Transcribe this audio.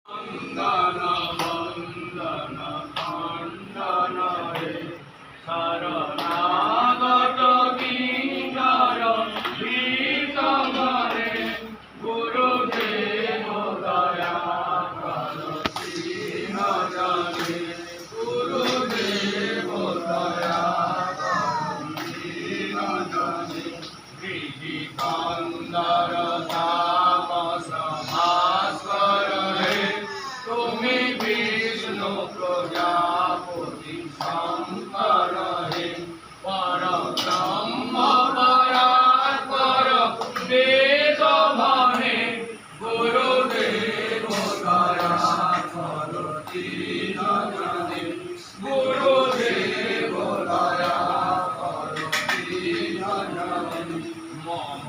বন্দন বন্দন খণ্ডন হে শরণাগত কিঙ্কর ভীতমনে গুরুদেব দয়া কর দীন জনে গুরুদেব দয়া কর দীন জনে বিধি কন্দর তাপস ভাস্কর হে তুমি বিষ্ণু প্রজাপতি শঙ্কর হে পরব্রহ্ম পরাৎপর বেদ মনে গুরুদেব দয়া কর দীন জনে গুরুদেব দয়া কর দীন জনে মম